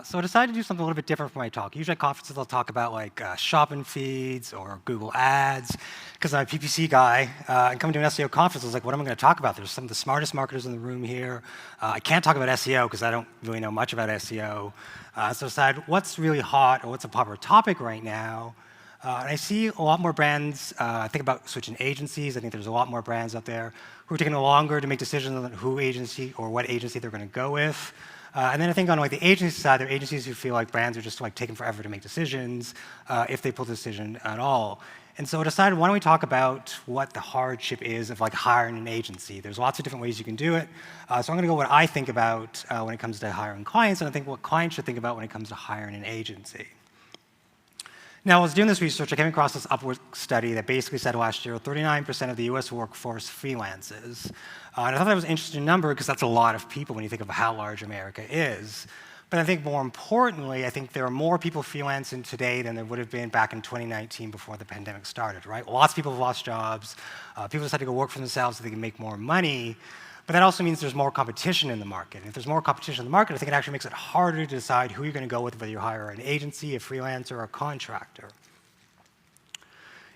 So I decided to do something a little bit different for my talk. Usually at conferences I'll talk about like shopping feeds or Google Ads, because I'm a PPC guy. And coming to an SEO conference, I was like, what am I going to talk about? There's some of the smartest marketers in the room here. I can't talk about SEO because I don't really know much about SEO. So I decided what's really hot or what's a popular topic right now. And I see a lot more brands think about switching agencies. I think there's a lot more brands out there who are taking longer to make decisions on who agency or what agency they're going to go with. And then I think on like the agency side, there are agencies who feel like brands are just like taking forever to make decisions, if they pull the decision at all. And so I decided, why don't we talk about what the hardship is of like hiring an agency? There's lots of different ways you can do it. So I'm going to go what I think about when it comes to hiring clients, and I think what clients should think about when it comes to hiring an agency. Now, I was doing this research, I came across this Upwork study that basically said last year 39% of the US workforce freelances. And I thought that was an interesting number because that's a lot of people when you think of how large America is. But I think more importantly, I think there are more people freelancing today than there would have been back in 2019 before the pandemic started, right? Lots of people have lost jobs. People decided to go work for themselves so they can make more money. But that also means there's more competition in the market. And if there's more competition in the market, I think it actually makes it harder to decide who you're going to go with, whether you hire an agency, a freelancer, or a contractor.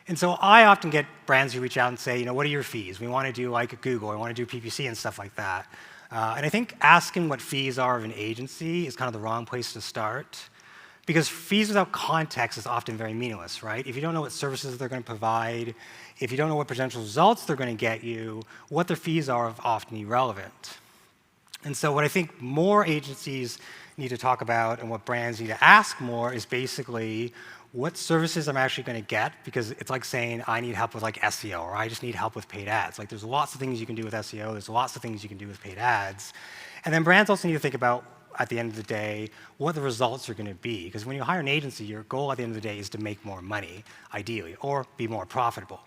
And so I often get brands who reach out and say, you know, what are your fees? We want to do like Google, I want to do PPC and stuff like that. And I think asking what fees are of an agency is kind of the wrong place to start, because fees without context is often very meaningless, right? If you don't know what services they're going to provide, if you don't know what potential results they're going to get you, what their fees are often irrelevant. And so what I think more agencies need to talk about and what brands need to ask more is basically what services I'm actually going to get, because it's like saying I need help with like SEO, or I just need help with paid ads. Like there's lots of things you can do with SEO, there's lots of things you can do with paid ads. And then brands also need to think about, at the end of the day, what the results are going to be. Because when you hire an agency, your goal at the end of the day is to make more money, ideally, or be more profitable.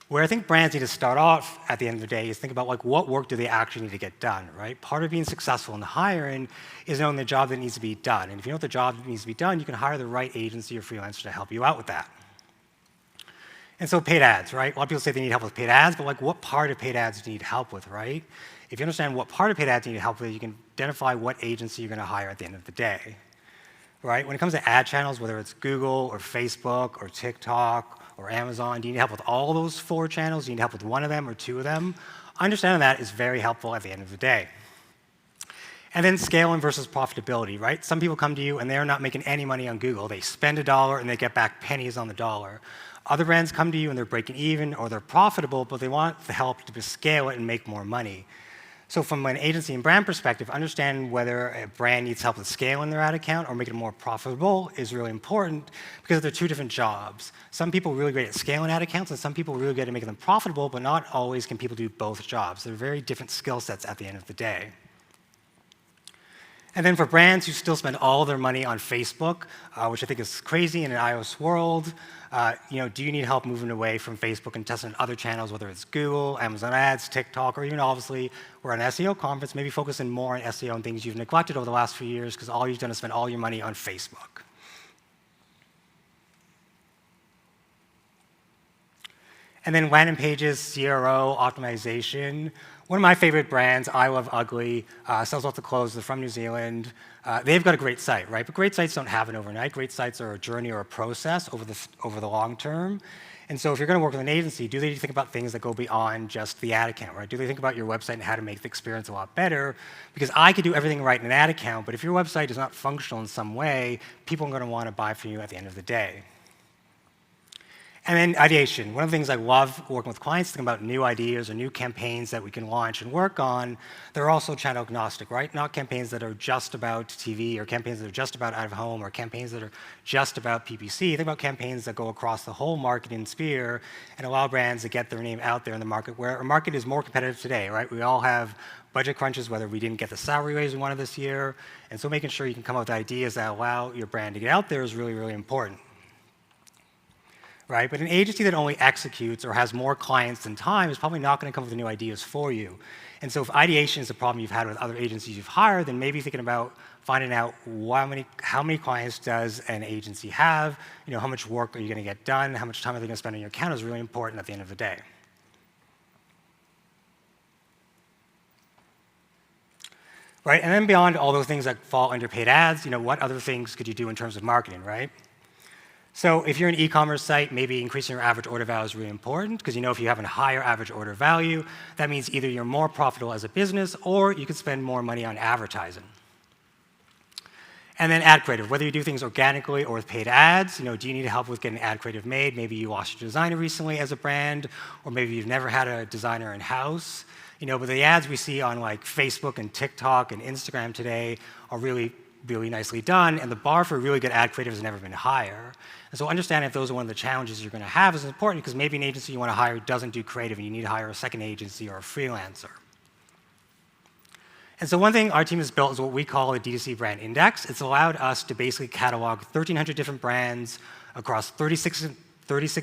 Where I think brands need to start off at the end of the day is think about like what work do they actually need to get done, right? Part of being successful in the hiring is knowing the job that needs to be done. And if you know what the job that needs to be done, you can hire the right agency or freelancer to help you out with that. And so paid ads, right? A lot of people say they need help with paid ads, but like what part of paid ads do you need help with, right? If you understand what part of paid ads you need help with, you can identify what agency you're going to hire at the end of the day, right? When it comes to ad channels, whether it's Google or Facebook or TikTok or Amazon, do you need help with all those 4 channels? Do you need help with one of them or 2 of them? Understanding that is very helpful at the end of the day. And then scaling versus profitability, right? Some people come to you and they're not making any money on Google. They spend $1 and they get back pennies on the dollar. Other brands come to you and they're breaking even or they're profitable, but they want the help to scale it and make more money. So from an agency and brand perspective, understanding whether a brand needs help with scaling their ad account or making it more profitable is really important, because they're 2 different jobs. Some people are really great at scaling ad accounts, and some people are really good at making them profitable, but not always can people do both jobs. They're very different skill sets at the end of the day. And then for brands who still spend all their money on Facebook, which I think is crazy in an iOS world, do you need help moving away from Facebook and testing other channels, whether it's Google, Amazon Ads, TikTok, or even obviously we're at an SEO conference, maybe focusing more on SEO and things you've neglected over the last few years because all you've done is spend all your money on Facebook. And then landing pages, CRO, optimization. One of my favorite brands, I Love Ugly, sells lots of clothes. They're from New Zealand. They've got a great site, right? But great sites don't happen overnight. Great sites are a journey or a process over the long term. And so if you're going to work with an agency, do they think about things that go beyond just the ad account, right? Do they think about your website and how to make the experience a lot better? Because I could do everything right in an ad account, but if your website is not functional in some way, people are going to want to buy from you at the end of the day. And then ideation. One of the things I love working with clients, thinking about new ideas or new campaigns that we can launch and work on. They're also channel agnostic, right? Not campaigns that are just about TV or campaigns that are just about out of home or campaigns that are just about PPC. Think about campaigns that go across the whole marketing sphere and allow brands to get their name out there in the market, where our market is more competitive today, right? We all have budget crunches, whether we didn't get the salary raise we wanted this year. And so making sure you can come up with ideas that allow your brand to get out there is really, really important. Right? But an agency that only executes or has more clients than time is probably not going to come up with new ideas for you. And so if ideation is a problem you've had with other agencies you've hired, then maybe thinking about finding out how many clients does an agency have, how much work are you going to get done, how much time are they going to spend on your account is really important at the end of the day. right? And then beyond all those things that fall under paid ads, what other things could you do in terms of marketing, right? So if you're an e-commerce site, maybe increasing your average order value is really important, because if you have a higher average order value, that means either you're more profitable as a business, or you could spend more money on advertising. And then ad creative, whether you do things organically or with paid ads, do you need help with getting ad creative made? Maybe you lost your designer recently as a brand, or maybe you've never had a designer in-house. But the ads we see on like Facebook and TikTok and Instagram today are really nicely done, and the bar for really good ad creative has never been higher. And so understanding if those are one of the challenges you're going to have is important, because maybe an agency you want to hire doesn't do creative, and you need to hire a second agency or a freelancer. And so one thing our team has built is what we call a D2C brand index. It's allowed us to basically catalog 1,300 different brands across 36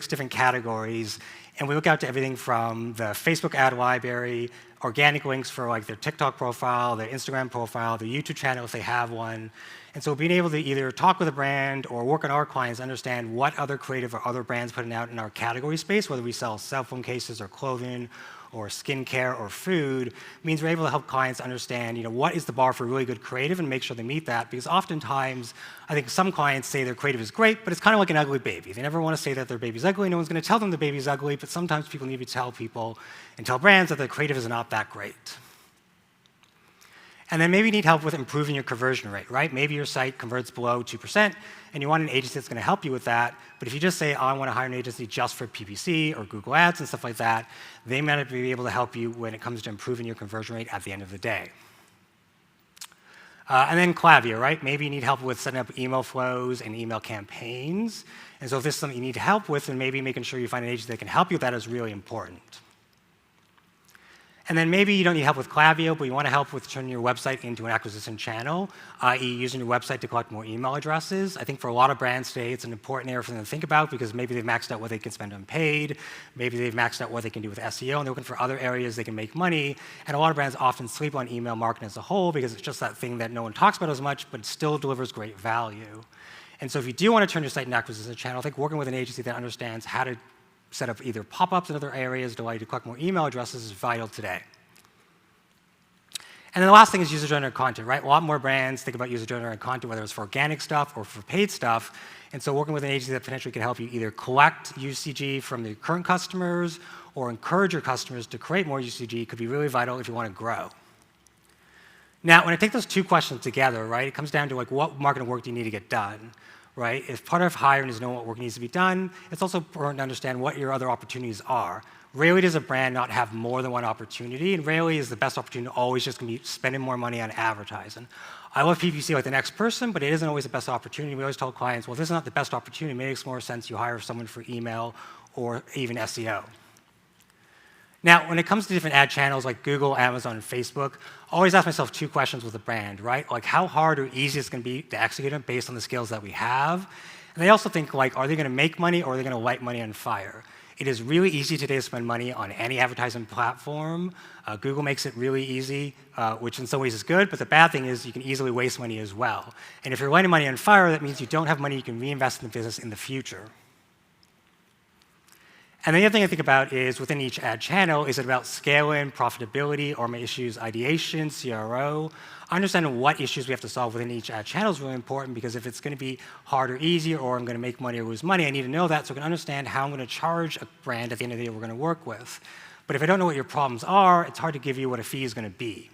different categories, and we look out to everything from the Facebook ad library, organic links for like their TikTok profile, their Instagram profile, their YouTube channel if they have one. And so being able to either talk with a brand or work on our clients, understand what other creative or other brands putting out in our category space, whether we sell cell phone cases or clothing or skincare or food, means we're able to help clients understand, what is the bar for really good creative and make sure they meet that. Because oftentimes, I think some clients say their creative is great, but it's kind of like an ugly baby. They never want to say that their baby's ugly. No one's going to tell them the baby's ugly, but sometimes people need to tell people and tell brands that their creative is not that great. And then maybe you need help with improving your conversion rate, right? Maybe your site converts below 2%, and you want an agency that's going to help you with that. But if you just say, I want to hire an agency just for PPC or Google Ads and stuff like that, they might not be able to help you when it comes to improving your conversion rate at the end of the day. And then Klaviyo, right? Maybe you need help with setting up email flows and email campaigns. And so if this is something you need help with, then maybe making sure you find an agency that can help you with that is really important. And then maybe you don't need help with Klaviyo, but you want to help with turning your website into an acquisition channel, i.e. using your website to collect more email addresses. I think for a lot of brands today, it's an important area for them to think about, because maybe they've maxed out what they can spend on paid, maybe they've maxed out what they can do with SEO, and they're looking for other areas they can make money. And a lot of brands often sleep on email marketing as a whole, because it's just that thing that no one talks about as much, but it still delivers great value. And so if you do want to turn your site into an acquisition channel, I think working with an agency that understands how to set up either pop-ups in other areas to allow you to collect more email addresses is vital today. And then the last thing is user-generated content, right? A lot more brands think about user-generated content, whether it's for organic stuff or for paid stuff. And so working with an agency that potentially can help you either collect UCG from the current customers or encourage your customers to create more UCG could be really vital if you want to grow. Now, when I take those two questions together, right, it comes down to like, what marketing work do you need to get done? Right? If part of hiring is knowing what work needs to be done, it's also important to understand what your other opportunities are. Rarely does a brand not have more than one opportunity, and rarely is the best opportunity always just going to be spending more money on advertising. I love PPC like the next person, but it isn't always the best opportunity. We always tell clients, well, if this is not the best opportunity, it makes more sense you hire someone for email or even SEO. Now, when it comes to different ad channels like Google, Amazon, and Facebook, I always ask myself two questions with a brand, right? Like how hard or easy it's going to be to execute it based on the skills that we have. And I also think, like, are they going to make money or are they going to light money on fire? It is really easy today to spend money on any advertising platform. Google makes it really easy, which in some ways is good, but the bad thing is you can easily waste money as well. And if you're lighting money on fire, that means you don't have money you can reinvest in the business in the future. And the other thing I think about is within each ad channel, is it about scaling, profitability, or my issues, ideation, CRO? Understanding what issues we have to solve within each ad channel is really important, because if it's going to be hard or easy, or I'm going to make money or lose money, I need to know that so I can understand how I'm going to charge a brand at the end of the day we're going to work with. But if I don't know what your problems are, it's hard to give you what a fee is going to be.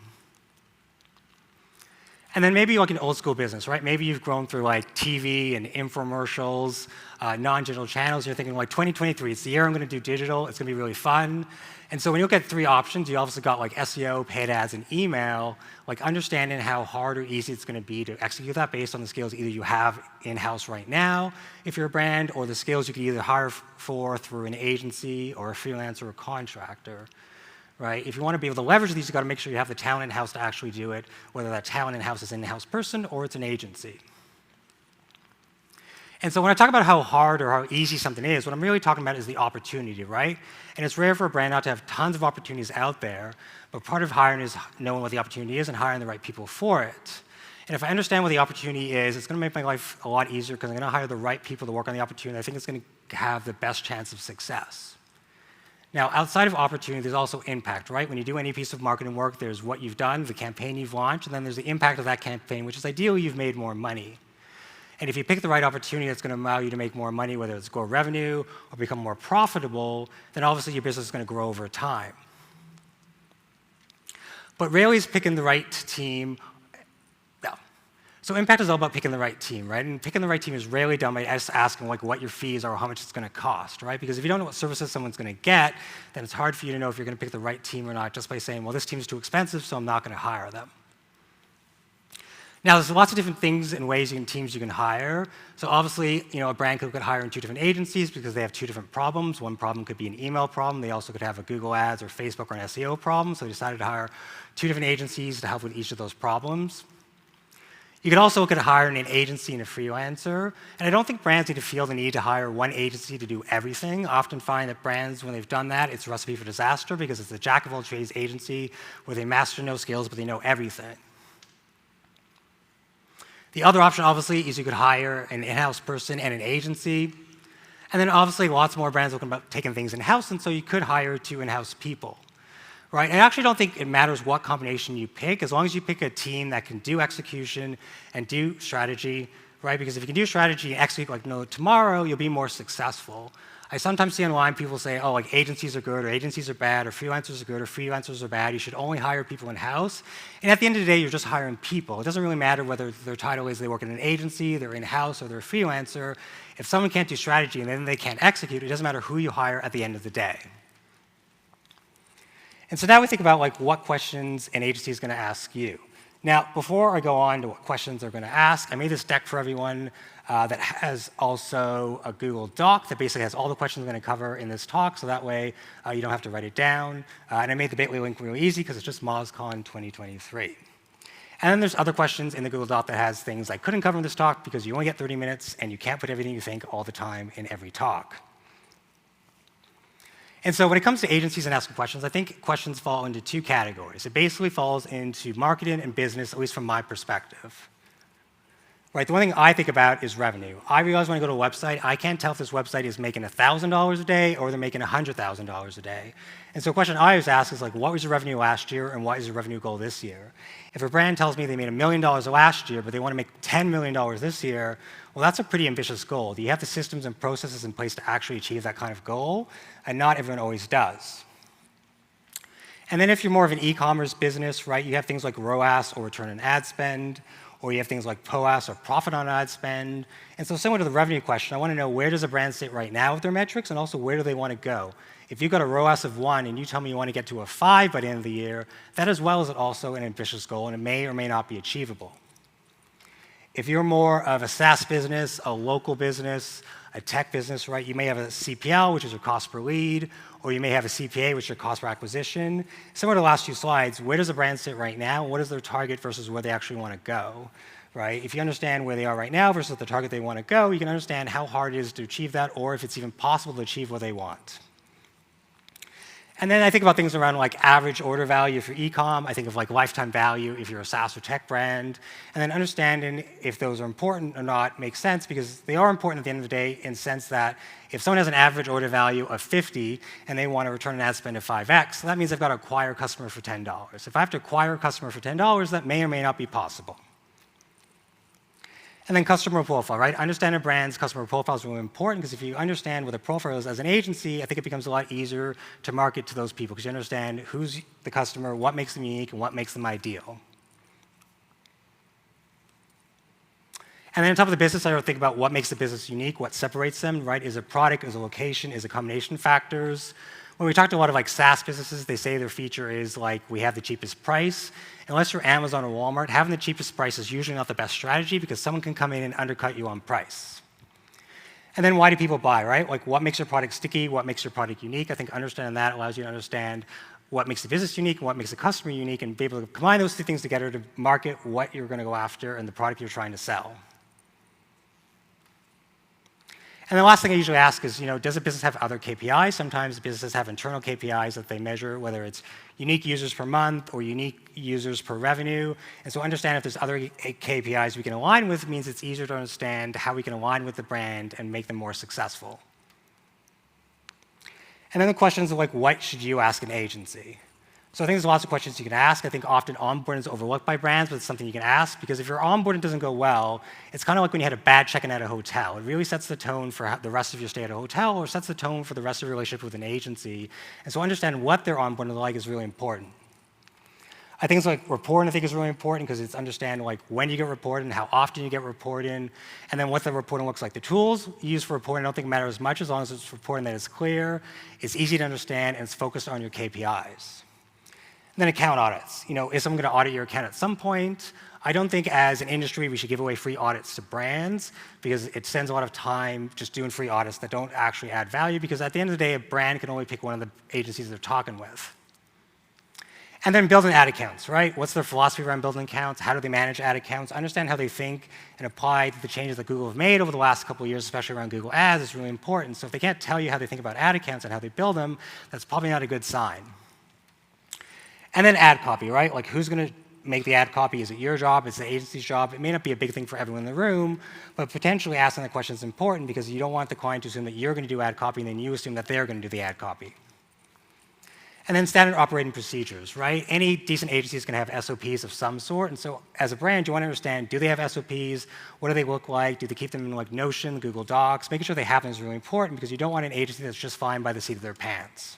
And then maybe like an old school business, right? Maybe you've grown through like TV and infomercials, non-digital channels. You're thinking like 2023, it's the year I'm going to do digital. It's going to be really fun. And so when you look at three options, you obviously got like SEO, paid ads, and email. Like understanding how hard or easy it's going to be to execute that based on the skills either you have in-house right now, if you're a brand, or the skills you could either hire for through an agency or a freelancer or a contractor. Right? If you want to be able to leverage these, you've got to make sure you have the talent in-house to actually do it, whether that talent in-house is an in-house person or it's an agency. And so when I talk about how hard or how easy something is, what I'm really talking about is the opportunity, right? And it's rare for a brand not to have tons of opportunities out there, but part of hiring is knowing what the opportunity is and hiring the right people for it. And if I understand what the opportunity is, it's going to make my life a lot easier because I'm going to hire the right people to work on the opportunity. I think it's going to have the best chance of success. Now, outside of opportunity, there's also impact, right? When you do any piece of marketing work, there's what you've done, the campaign you've launched, and then there's the impact of that campaign, which is ideally you've made more money. And if you pick the right opportunity that's going to allow you to make more money, whether it's grow revenue or become more profitable, then obviously your business is going to grow over time. But rarely is picking the right team. No. So impact is all about picking the right team, right? And picking the right team is rarely done by just asking like what your fees are or how much it's going to cost, right? Because if you don't know what services someone's going to get, then it's hard for you to know if you're going to pick the right team or not just by saying, well, this team's too expensive, so I'm not going to hire them. Now, there's lots of different things and ways teams you can hire. So obviously, a brand could hire in 2 different agencies because they have 2 different problems. One problem could be an email problem. They also could have a Google Ads or Facebook or an SEO problem. So they decided to hire 2 different agencies to help with each of those problems. You could also look at hiring an agency and a freelancer. And I don't think brands need to feel the need to hire one agency to do everything. I often find that brands, when they've done that, it's a recipe for disaster because it's a jack-of-all-trades agency where they master no skills, but they know everything. The other option, obviously, is you could hire an in-house person and an agency. And then, obviously, lots more brands are looking about taking things in-house, and so you could hire 2 in-house people. Right? I actually don't think it matters what combination you pick, as long as you pick a team that can do execution and do strategy, right? Because if you can do strategy and execute like tomorrow, you'll be more successful. I sometimes see online people say, oh, like agencies are good, or agencies are bad, or freelancers are good, or freelancers are bad. You should only hire people in-house. And at the end of the day, you're just hiring people. It doesn't really matter whether their title is they work in an agency, they're in-house, or they're a freelancer. If someone can't do strategy and then they can't execute, it doesn't matter who you hire at the end of the day. And so now we think about like what questions an agency is going to ask you. Now, before I go on to what questions they're going to ask, I made this deck for everyone that has also a Google Doc that basically has all the questions I'm going to cover in this talk, so that way you don't have to write it down. And I made the Bitly link really easy because it's just MozCon 2023. And then there's other questions in the Google Doc that has things I couldn't cover in this talk because you only get 30 minutes and you can't put everything you think all the time in every talk. And so when it comes to agencies and asking questions, I think questions fall into 2 categories. It basically falls into marketing and business, at least from my perspective. Right, the one thing I think about is revenue. I realize when I go to a website, I can't tell if this website is making $1,000 a day or they're making $100,000 a day. And so a question I always ask is like, what was your revenue last year and what is your revenue goal this year? If a brand tells me they made $1 million last year, but they want to make $10 million this year, well, that's a pretty ambitious goal. Do you have the systems and processes in place to actually achieve that kind of goal? And not everyone always does. And then if you're more of an e-commerce business, right, you have things like ROAS or return on ad spend, or you have things like POAS or profit on ad spend. And so similar to the revenue question, I want to know where does a brand sit right now with their metrics, and also where do they want to go? If you've got a ROAS of 1 and you tell me you want to get to a 5 by the end of the year, that as well is also an ambitious goal, and it may or may not be achievable. If you're more of a SaaS business, a local business, a tech business, right, you may have a CPL, which is your cost per lead, or you may have a CPA, which is your cost per acquisition. Similar to the last 2 slides, where does a brand sit right now? What is their target versus where they actually want to go, right? If you understand where they are right now versus the target they want to go, you can understand how hard it is to achieve that, or if it's even possible to achieve what they want. And then I think about things around like average order value if you're e-com. I think of like lifetime value if you're a SaaS or tech brand. And then understanding if those are important or not makes sense because they are important at the end of the day in the sense that if someone has an average order value of 50 and they want to return an ad spend of 5x, that means they've got to acquire a customer for $10. If I have to acquire a customer for $10, that may or may not be possible. And then customer profile, right? Understanding a brand's customer profile is really important because if you understand what the profile is as an agency, I think it becomes a lot easier to market to those people because you understand who's the customer, what makes them unique, and what makes them ideal. And then on top of the business, I would think about what makes the business unique, what separates them, right? Is it product, is it location, is it combination of factors? When we talk to a lot of like SaaS businesses, they say their feature is like we have the cheapest price. Unless you're Amazon or Walmart, having the cheapest price is usually not the best strategy because someone can come in and undercut you on price. And then why do people buy, right? Like what makes your product sticky, what makes your product unique? I think understanding that allows you to understand what makes the business unique and what makes the customer unique and be able to combine those 2 things together to market what you're going to go after and the product you're trying to sell. And the last thing I usually ask is, does a business have other KPIs? Sometimes businesses have internal KPIs that they measure, whether it's unique users per month or unique users per revenue. And so understand if there's other KPIs we can align with means it's easier to understand how we can align with the brand and make them more successful. And then the questions of like, what should you ask an agency? So I think there's lots of questions you can ask. I think often onboarding is overlooked by brands, but it's something you can ask, because if your onboarding doesn't go well, it's kind of like when you had a bad check-in at a hotel. It really sets the tone for the rest of your stay at a hotel, or sets the tone for the rest of your relationship with an agency. And so understanding what their onboarding is like is really important. I think it's like reporting, I think is really important, because it's understanding like when you get reported and how often you get reported, and then what the reporting looks like. The tools you use for reporting I don't think matter as much, as long as it's reporting that is clear, it's easy to understand, and it's focused on your KPIs. And then account audits. Is someone going to audit your account at some point? I don't think as an industry we should give away free audits to brands, because it spends a lot of time just doing free audits that don't actually add value, because at the end of the day, a brand can only pick one of the agencies they're talking with. And then building ad accounts, right? What's their philosophy around building accounts? How do they manage ad accounts? Understand how they think and apply the changes that Google have made over the last couple of years, especially around Google Ads, is really important. So if they can't tell you how they think about ad accounts and how they build them, that's probably not a good sign. And then ad copy, right? Like, who's going to make the ad copy? Is it your job? Is it the agency's job? It may not be a big thing for everyone in the room, but potentially asking the question is important, because you don't want the client to assume that you're going to do ad copy and then you assume that they're going to do the ad copy. And then standard operating procedures, right? Any decent agency is going to have SOPs of some sort. And so as a brand, you want to understand, do they have SOPs? What do they look like? Do they keep them in like Notion, Google Docs? Making sure they have them is really important, because you don't want an agency that's just flying by the seat of their pants.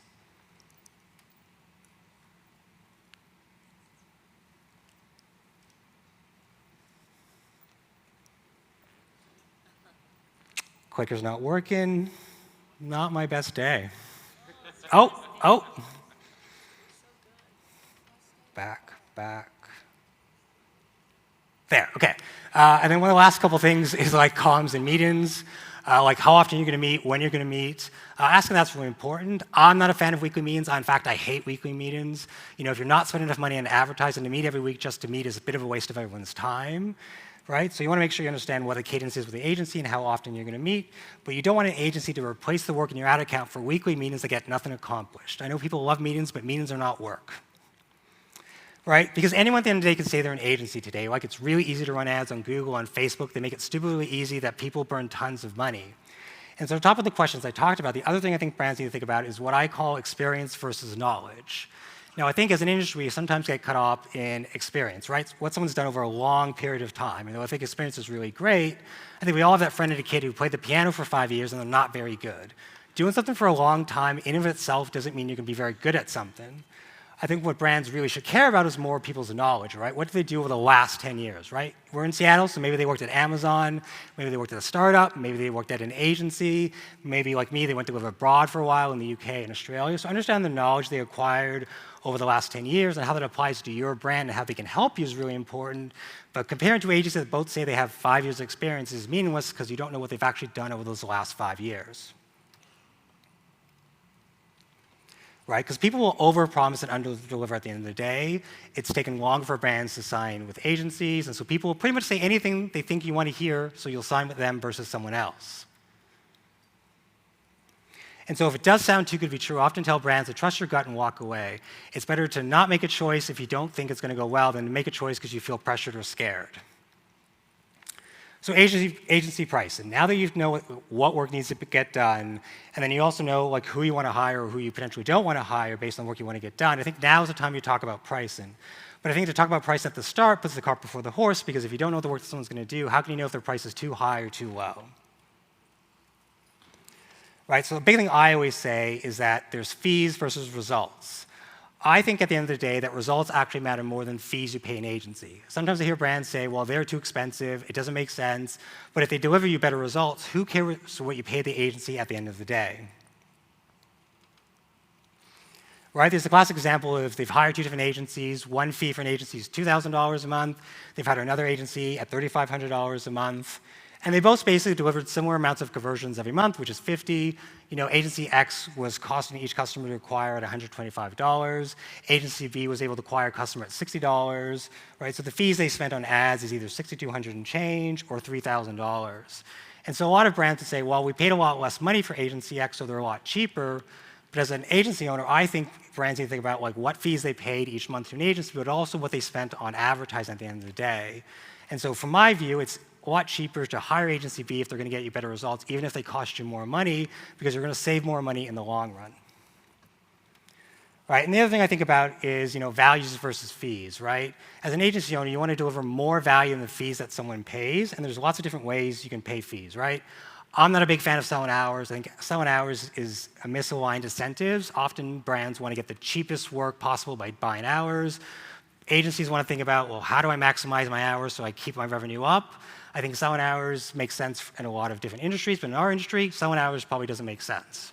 Clicker's not working. Not my best day. Oh. Back. There, okay. And then one of the last couple things is like comms and meetings, like how often you're going to meet, when you're going to meet. Asking that's really important. I'm not a fan of weekly meetings. In fact, I hate weekly meetings. If you're not spending enough money on advertising, to meet every week just to meet is a bit of a waste of everyone's time. Right? So you want to make sure you understand what the cadence is with the agency and how often you're going to meet, but you don't want an agency to replace the work in your ad account for weekly meetings that get nothing accomplished. I know people love meetings, but meetings are not work. Right? Because anyone at the end of the day can say they're an agency today. Like, it's really easy to run ads on Google, on Facebook. They make it stupidly easy that people burn tons of money. And so on top of the questions I talked about, the other thing I think brands need to think about is what I call experience versus knowledge. Now, I think as an industry, we sometimes get caught up in experience, right? What someone's done over a long period of time. And though I think experience is really great, I think we all have that friend and a kid who played the piano for 5 years and they're not very good. Doing something for a long time in and of itself doesn't mean you can be very good at something. I think what brands really should care about is more people's knowledge, right? What did they do over the last 10 years, right? We're in Seattle, so maybe they worked at Amazon, maybe they worked at a startup, maybe they worked at an agency, maybe like me, they went to live abroad for a while in the UK and Australia. So understand the knowledge they acquired over the last 10 years and how that applies to your brand and how they can help you is really important. But comparing to agencies that both say they have 5 years of experience is meaningless, because you don't know what they've actually done over those last 5 years. Right? Because people will overpromise and underdeliver at the end of the day. It's taken longer for brands to sign with agencies, and so people will pretty much say anything they think you want to hear, so you'll sign with them versus someone else. And so if it does sound too good to be true, I often tell brands to trust your gut and walk away. It's better to not make a choice if you don't think it's going to go well than to make a choice because you feel pressured or scared. So agency pricing. Now that you know what work needs to get done, and then you also know like who you want to hire or who you potentially don't want to hire based on work you want to get done, I think now is the time you talk about pricing. But I think to talk about price at the start puts the cart before the horse, because if you don't know the work that someone's going to do, how can you know if their price is too high or too low? Right? So the big thing I always say is that there's fees versus results. I think at the end of the day that results actually matter more than fees you pay an agency. Sometimes I hear brands say, well, they're too expensive, it doesn't make sense, but if they deliver you better results, who cares what you pay the agency at the end of the day? Right? There's a classic example of they've hired 2 different agencies. One fee for an agency is $2,000 a month. They've hired another agency at $3,500 a month. And they both basically delivered similar amounts of conversions every month, which is 50. Agency X was costing each customer to acquire at $125. Agency B was able to acquire a customer at $60. Right? So the fees they spent on ads is either $6,200 and change or $3,000. And so a lot of brands would say, well, we paid a lot less money for Agency X, so they're a lot cheaper. But as an agency owner, I think brands need to think about like what fees they paid each month to an agency, but also what they spent on advertising at the end of the day. And so from my view, it's a lot cheaper to hire agency B if they're going to get you better results, even if they cost you more money, because you're going to save more money in the long run. right? And the other thing I think about is, values versus fees, right? As an agency owner, you want to deliver more value than the fees that someone pays, and there's lots of different ways you can pay fees, right? I'm not a big fan of selling hours. I think selling hours is a misaligned incentives. Often brands want to get the cheapest work possible by buying hours. Agencies want to think about, well, how do I maximize my hours so I keep my revenue up? I think selling hours makes sense in a lot of different industries, but in our industry, selling hours probably doesn't make sense.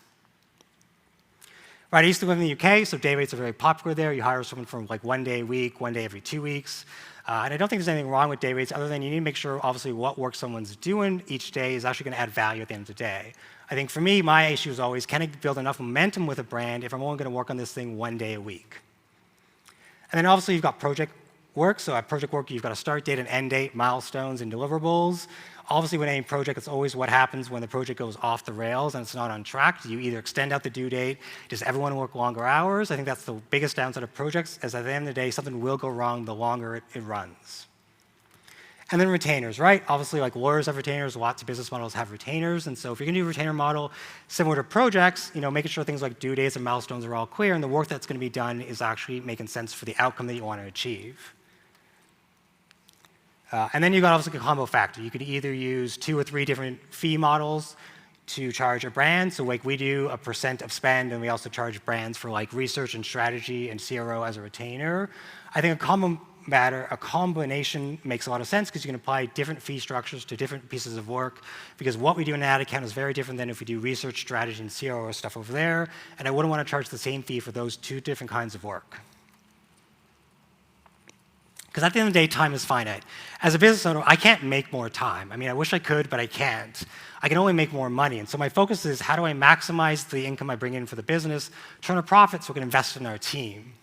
Right, I used to live in the UK, so day rates are very popular there. You hire someone for like 1 day a week, 1 day every 2 weeks. And I don't think there's anything wrong with day rates other than you need to make sure, obviously, what work someone's doing each day is actually going to add value at the end of the day. I think for me, my issue is always, can I build enough momentum with a brand if I'm only going to work on this thing 1 day a week? And then obviously, you've got project work. So at project work, you've got a start date and end date, milestones, and deliverables. Obviously, with any project, it's always what happens when the project goes off the rails and it's not on track. Do you either extend out the due date? Does everyone work longer hours? I think that's the biggest downside of projects, is at the end of the day, something will go wrong the longer it runs. And then retainers, right? Obviously, like lawyers have retainers, lots of business models have retainers. And so if you're going to do a retainer model similar to projects, making sure things like due dates and milestones are all clear and the work that's going to be done is actually making sense for the outcome that you want to achieve. And then you've got obviously a combo factor. You could either use 2 or 3 different fee models to charge a brand. So like we do a % of spend, and we also charge brands for like research and strategy and CRO as a retainer. I think a combination makes a lot of sense because you can apply different fee structures to different pieces of work, because what we do in an ad account is very different than if we do research, strategy, and CRO stuff over there. And I wouldn't want to charge the same fee for those 2 different kinds of work. Because at the end of the day, time is finite. As a business owner, I can't make more time. I mean, I wish I could, but I can't. I can only make more money. And so my focus is, how do I maximize the income I bring in for the business, turn a profit so we can invest in our team?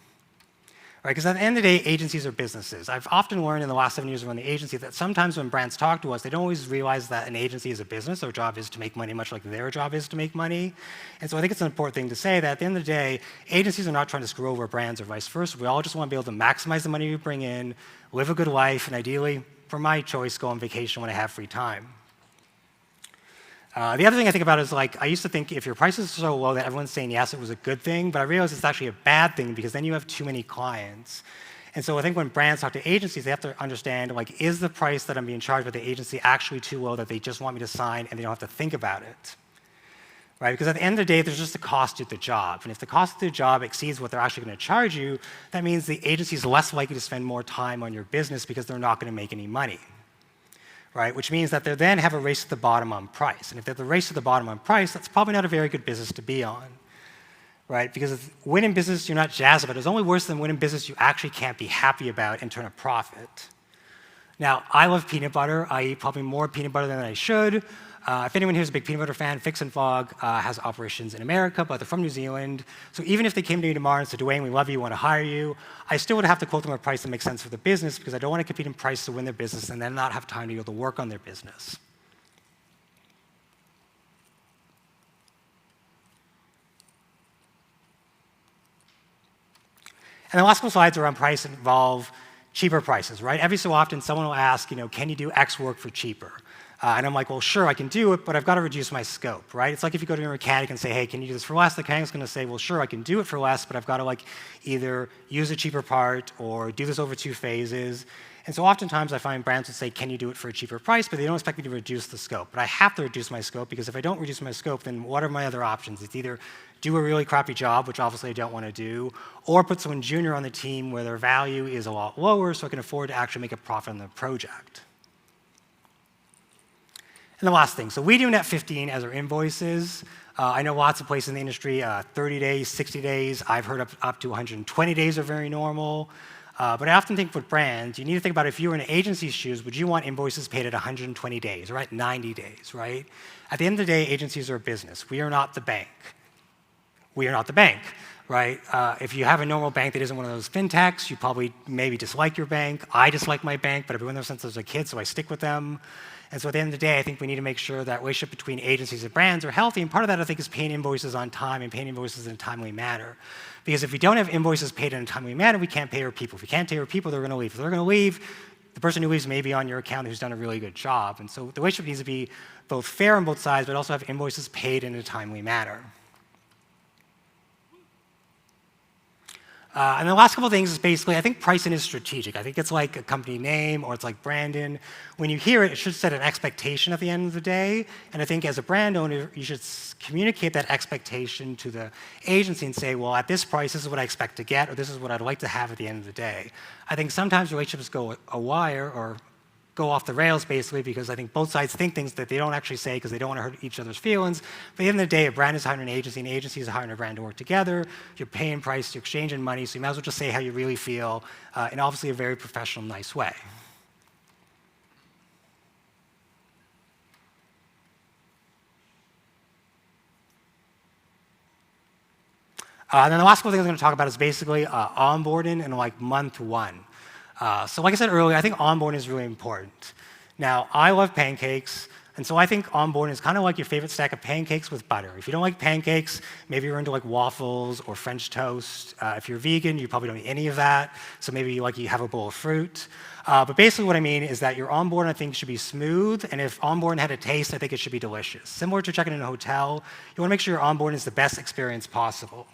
Right? Because at the end of the day, agencies are businesses. I've often learned in the last 7 years of running the agency that sometimes when brands talk to us, they don't always realize that an agency is a business. Our job is to make money, much like their job is to make money. And so I think it's an important thing to say that at the end of the day, agencies are not trying to screw over brands or vice versa. We all just want to be able to maximize the money we bring in, live a good life, and ideally, for my choice, go on vacation when I have free time. The other thing I think about is, like, I used to think if your prices are so low that everyone's saying yes, it was a good thing, but I realized it's actually a bad thing because then you have too many clients. And so I think when brands talk to agencies, they have to understand, like, is the price that I'm being charged by the agency actually too low that they just want me to sign and they don't have to think about it? Right? Because at the end of the day, there's just a cost to the job. And if the cost of the job exceeds what they're actually going to charge you, that means the agency is less likely to spend more time on your business because they're not going to make any money. Right? Which means that they then have a race to the bottom on price. And if they have the race to the bottom on price, that's probably not a very good business to be on. Right? Because if winning business you're not jazzed about, it's only worse than winning business you actually can't be happy about and turn a profit. Now, I love peanut butter. I eat probably more peanut butter than I should. If anyone here is a big peanut butter fan, Fix and Fog has operations in America, but they're from New Zealand. So even if they came to me tomorrow and said, Duane, we love you, we want to hire you, I still would have to quote them a price that makes sense for the business because I don't want to compete in price to win their business and then not have time to be able to work on their business. And the last couple slides around price involve cheaper prices, right? Every so often, someone will ask, can you do X work for cheaper? And I'm like, well, sure, I can do it, but I've got to reduce my scope, right? It's like if you go to a mechanic and say, hey, can you do this for less? The mechanic's going to say, well, sure, I can do it for less, but I've got to either use a cheaper part or do this over 2 phases. And so oftentimes I find brands will say, can you do it for a cheaper price? But they don't expect me to reduce the scope. But I have to reduce my scope because if I don't reduce my scope, then what are my other options? It's either do a really crappy job, which obviously I don't want to do, or put someone junior on the team where their value is a lot lower so I can afford to actually make a profit on the project. And the last thing, so we do net 15 as our invoices. I know lots of places in the industry, 30 days, 60 days. I've heard up to 120 days are very normal. But I often think with brands, you need to think about if you were in an agency's shoes, would you want invoices paid at 120 days or at 90 days, right? At the end of the day, agencies are a business. We are not the bank. We are not the bank, right? If you have a normal bank that isn't one of those fintechs, you probably maybe dislike your bank. I dislike my bank, but I've been with them since I was a kid, so I stick with them. And so at the end of the day, I think we need to make sure that relationship between agencies and brands are healthy. And part of that, I think, is paying invoices on time and paying invoices in a timely manner. Because if we don't have invoices paid in a timely manner, we can't pay our people. If we can't pay our people, they're going to leave. If they're going to leave, the person who leaves may be on your account who's done a really good job. And so the relationship needs to be both fair on both sides, but also have invoices paid in a timely manner. And the last couple of things is basically, I think pricing is strategic. I think it's like a company name or it's like Brandon. When you hear it, it should set an expectation at the end of the day. And I think as a brand owner, you should communicate that expectation to the agency and say, well, at this price, this is what I expect to get, or this is what I'd like to have at the end of the day. I think sometimes relationships go a wire or go off the rails, basically, because I think both sides think things that they don't actually say because they don't want to hurt each other's feelings. But at the end of the day, a brand is hiring an agency is hiring a brand to work together. You're paying price, you're exchanging money, so you might as well just say how you really feel in obviously a very professional, nice way. And then the last couple things I'm going to talk about is basically onboarding and like month one. So like I said earlier, I think onboarding is really important. Now, I love pancakes, and so I think onboarding is kind of like your favorite stack of pancakes with butter. If you don't like pancakes, maybe you're into like waffles or French toast. If you're vegan, you probably don't eat any of that, so maybe you have a bowl of fruit. But basically what I mean is that your onboarding, I think, should be smooth, and if onboarding had a taste, I think it should be delicious. Similar to checking in a hotel, you want to make sure your onboarding is the best experience possible.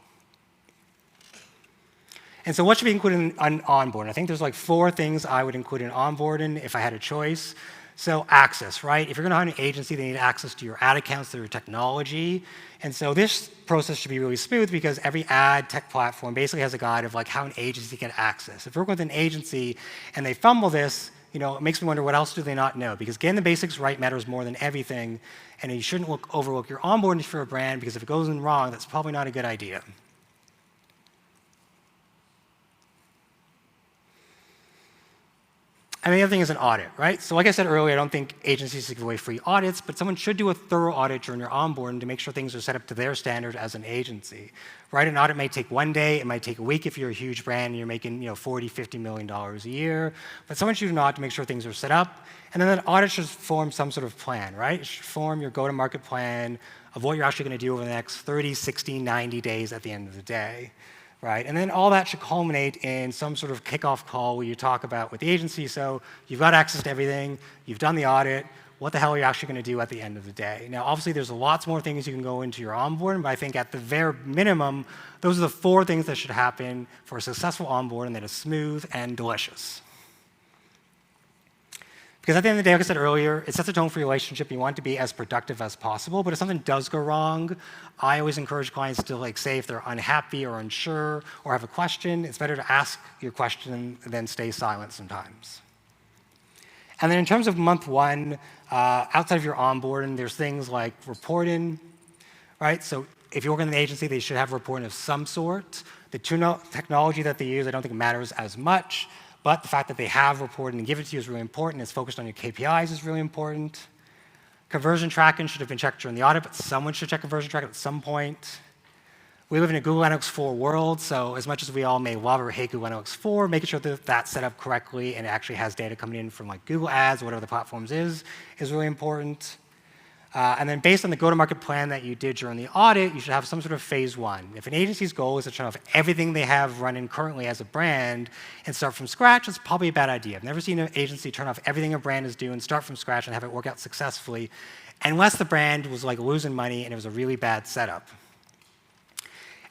And so what should be included in onboarding? I think there's like 4 things I would include in onboarding if I had a choice. So access, right? If you're going to hire an agency, they need access to your ad accounts, to your technology. And so this process should be really smooth because every ad tech platform basically has a guide of like how an agency can access. If you're working with an agency and they fumble this, it makes me wonder what else do they not know? Because getting the basics right matters more than everything, and you shouldn't overlook your onboarding for a brand because if it goes in wrong, that's probably not a good idea. And the other thing is an audit, right? So like I said earlier, I don't think agencies should give away free audits, but someone should do a thorough audit during your onboarding to make sure things are set up to their standard as an agency, right? An audit may take 1 day, it might take a week if you're a huge brand and you're making $40, $50 million a year, but someone should do an audit to make sure things are set up, and then that audit should form some sort of plan, right? It should form your go-to-market plan of what you're actually going to do over the next 30, 60, 90 days at the end of the day. Right? And then all that should culminate in some sort of kickoff call where you talk about with the agency, so you've got access to everything, you've done the audit, what the hell are you actually going to do at the end of the day? Now, obviously, there's lots more things you can go into your onboarding, but I think at the very minimum, those are the 4 things that should happen for a successful onboarding that is smooth and delicious. Because at the end of the day, like I said earlier, it sets a tone for your relationship. You want it to be as productive as possible. But if something does go wrong, I always encourage clients to say if they're unhappy or unsure or have a question, it's better to ask your question than stay silent sometimes. And then in terms of month 1, outside of your onboarding, there's things like reporting, right? So if you're working in an agency, they should have reporting of some sort. The technology that they use, I don't think matters as much. But the fact that they have reported and give it to you is really important. It's focused on your KPIs is really important. Conversion tracking should have been checked during the audit, but someone should check conversion tracking at some point. We live in a Google Analytics 4 world, so as much as we all may love or hate Google Analytics 4, making sure that that's set up correctly and it actually has data coming in from like Google Ads or whatever the platforms is really important. And then based on the go-to-market plan that you did during the audit, you should have some sort of phase 1. If an agency's goal is to turn off everything they have running currently as a brand and start from scratch, it's probably a bad idea. I've never seen an agency turn off everything a brand is doing, start from scratch, and have it work out successfully, unless the brand was like losing money and it was a really bad setup.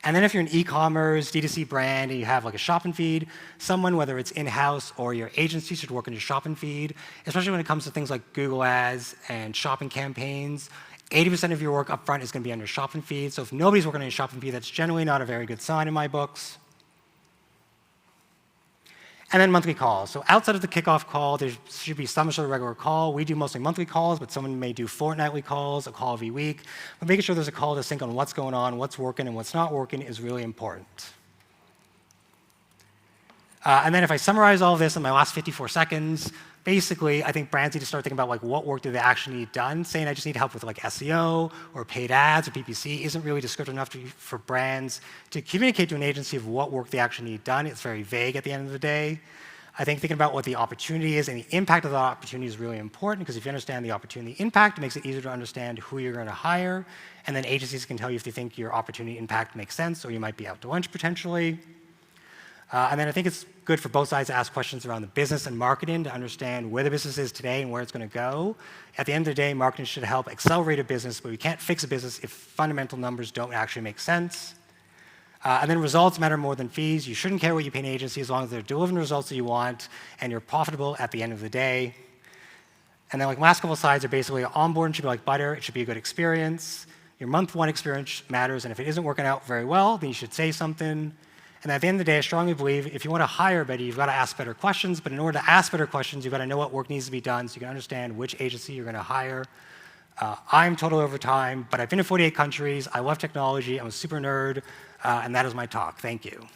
And then if you're an e-commerce, D2C brand, and you have like a shopping feed, someone, whether it's in-house or your agency, should work on your shopping feed, especially when it comes to things like Google Ads and shopping campaigns. 80% of your work up front is going to be on your shopping feed, so if nobody's working on your shopping feed, that's generally not a very good sign in my books. And then monthly calls. So outside of the kickoff call, there should be some sort of regular call. We do mostly monthly calls, but someone may do fortnightly calls, a call every week. But making sure there's a call to sync on what's going on, what's working, and what's not working is really important. And then if I summarize all of this in my last 54 seconds, basically, I think brands need to start thinking about what work do they actually need done. Saying I just need help with SEO or paid ads or PPC isn't really descriptive enough for brands to communicate to an agency of what work they actually need done. It's very vague at the end of the day. I think thinking about what the opportunity is and the impact of that opportunity is really important because if you understand the opportunity impact, it makes it easier to understand who you're going to hire. And then agencies can tell you if they think your opportunity impact makes sense or you might be out to lunch potentially. And then I think it's good for both sides to ask questions around the business and marketing to understand where the business is today and where it's going to go. At the end of the day, marketing should help accelerate a business, but we can't fix a business if fundamental numbers don't actually make sense. And then results matter more than fees. You shouldn't care what you pay an agency as long as they're delivering the results that you want and you're profitable at the end of the day. And then like last couple of slides are basically onboarding should be like butter. It should be a good experience. Your month one experience matters, and if it isn't working out very well, then you should say something. And at the end of the day, I strongly believe if you want to hire better, you've got to ask better questions. But in order to ask better questions, you've got to know what work needs to be done so you can understand which agency you're going to hire. I'm total over time, but I've been to 48 countries. I love technology. I'm a super nerd, and that is my talk. Thank you.